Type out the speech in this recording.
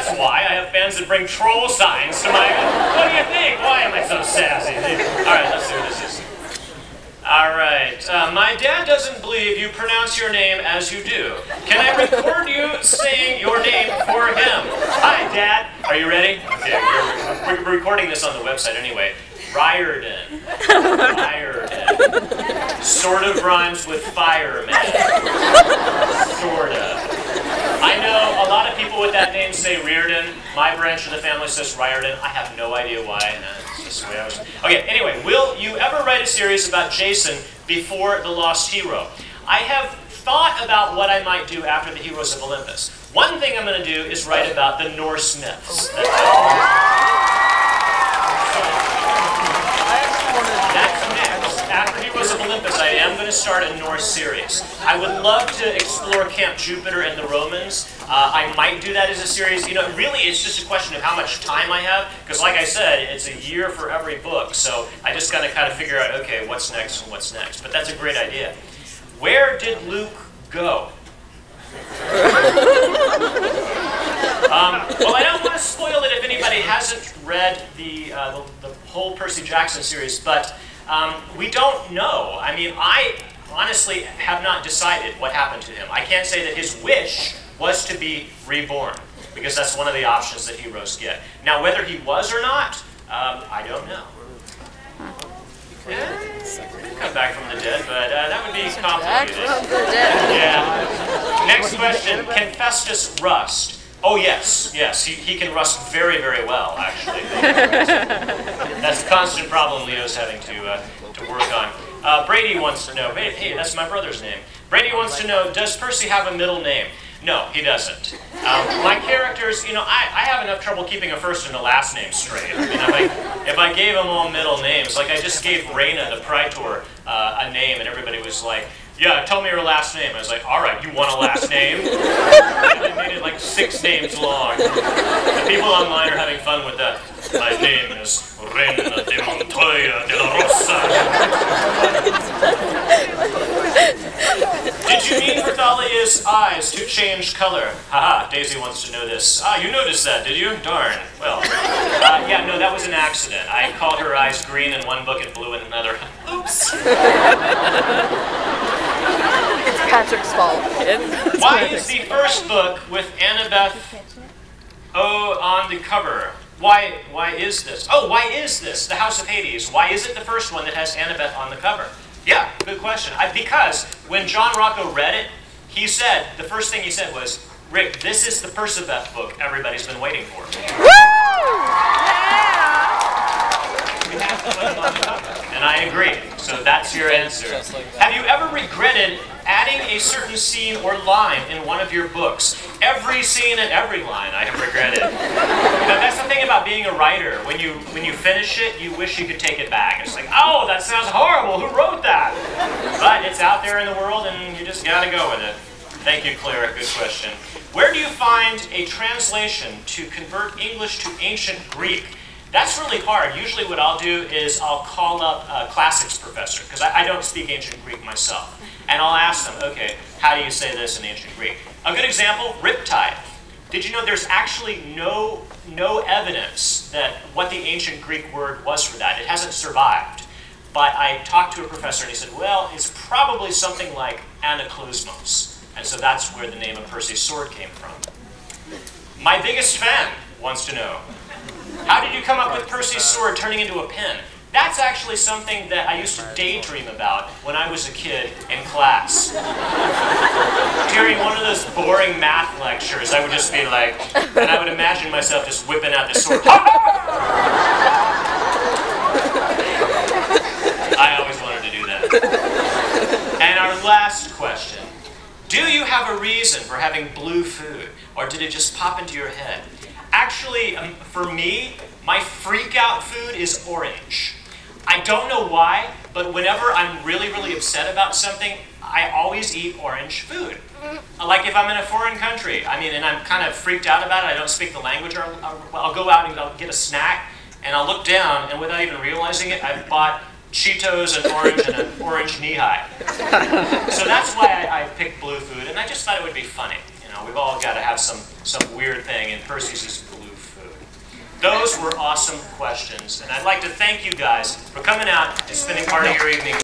that's why. I have fans that bring troll signs to my... What do you think? Why am I so sassy? All right, let's see what this is. All right. My dad doesn't believe you pronounce your name as you do. Can I record you saying your name for him? Hi, Dad. Are you ready? Okay, we're recording this on the website anyway. Riordan. Riordan. Sort of rhymes with fireman. Sort of. I know a lot of people with that name say Riordan. My branch of the family says Riordan. I have no idea why. It's just the way I was. Okay, anyway, will you ever write a series about Jason before The Lost Hero? I have thought about what I might do after the Heroes of Olympus. One thing I'm going to do is write about the Norse myths. That's next. After Heroes of Olympus, I am going to start a Norse series. I would love to explore Camp Jupiter and the Romans. I might do that as a series. You know, really, it's just a question of how much time I have. Because like I said, it's a year for every book. So I just got to kind of figure out, okay, what's next and what's next. But that's a great idea. Where did Luke go? Well, I don't want to spoil it if anybody hasn't read the whole Percy Jackson series, but we don't know. I mean, I honestly have not decided what happened to him. I can't say that his wish was to be reborn, because that's one of the options that heroes get. Now, whether he was or not, I don't know. Yeah, come back from the dead, but that would be complicated. Back from the dead. Yeah. Next question, can Festus rust? Oh yes, yes, he can rust very, very well, actually. That's a constant problem Leo's having to work on. Brady wants to know, hey, that's my brother's name. Brady wants to know, does Percy have a middle name? No, he doesn't. My characters, you know, I have enough trouble keeping a first and a last name straight. I mean, if I gave them all middle names, like I just gave Reyna, the Praetor, a name, and everybody was like, yeah, tell me your last name. I was like, all right, you want a last name? And they made it like 6 names long. The people online are having fun with that. My name is Reyna de Montoya de la Rosa. Did you mean for Thalia's eyes to change color? Haha, Daisy wants to know this. Ah, you noticed that, did you? Darn. Well, yeah, no, that was an accident. I called her eyes green in one book and blue in another. Oops. It's Patrick's fault. Why is the first book with Annabeth on the cover? Why is this? Oh, why is this? The House of Hades. Why is it the first one that has Annabeth on the cover? Yeah, good question. Because when John Rocco read it, he said, the first thing he said was, Rick, this is the Perciveth book everybody's been waiting for. Woo! We have to put it on the cover. And I agree. So that's your answer. Have you ever regretted adding a certain scene or line in one of your books? Every scene and every line I have regretted. You know, that's the thing about being a writer. When you finish it, you wish you could take it back. It's like, oh, that sounds horrible. Who wrote that? But it's out there in the world, and you just got to go with it. Thank you, Clara. Good question. Where do you find a translation to convert English to ancient Greek? That's really hard. Usually what I'll do is I'll call up a classics professor, because I don't speak ancient Greek myself. And I'll ask them, okay, how do you say this in ancient Greek? A good example, riptide. Did you know there's actually no evidence that what the ancient Greek word was for that? It hasn't survived. But I talked to a professor and he said, well, it's probably something like anaklusmos. And so that's where the name of Percy's sword came from. My biggest fan wants to know, how did you come up with Percy's sword turning into a pin? That's actually something that I used to daydream about when I was a kid in class. During one of those boring math lectures, I would just be like, and I would imagine myself just whipping out this sword. I always wanted to do that. And our last question. Do you have a reason for having blue food, or did it just pop into your head? Actually, for me, my freak-out food is orange. I don't know why, but whenever I'm really, really upset about something, I always eat orange food. Like if I'm in a foreign country, I mean, and I'm kind of freaked out about it, I don't speak the language, or I'll go out and I'll get a snack, and I'll look down, and without even realizing it, I've bought Cheetos and an orange knee-high. So that's why I picked blue food, and I just thought it would be funny. You know? know, we've all got to have some weird thing, and Percy's is blue food. Those were awesome questions, and I'd like to thank you guys for coming out and spending part of your evening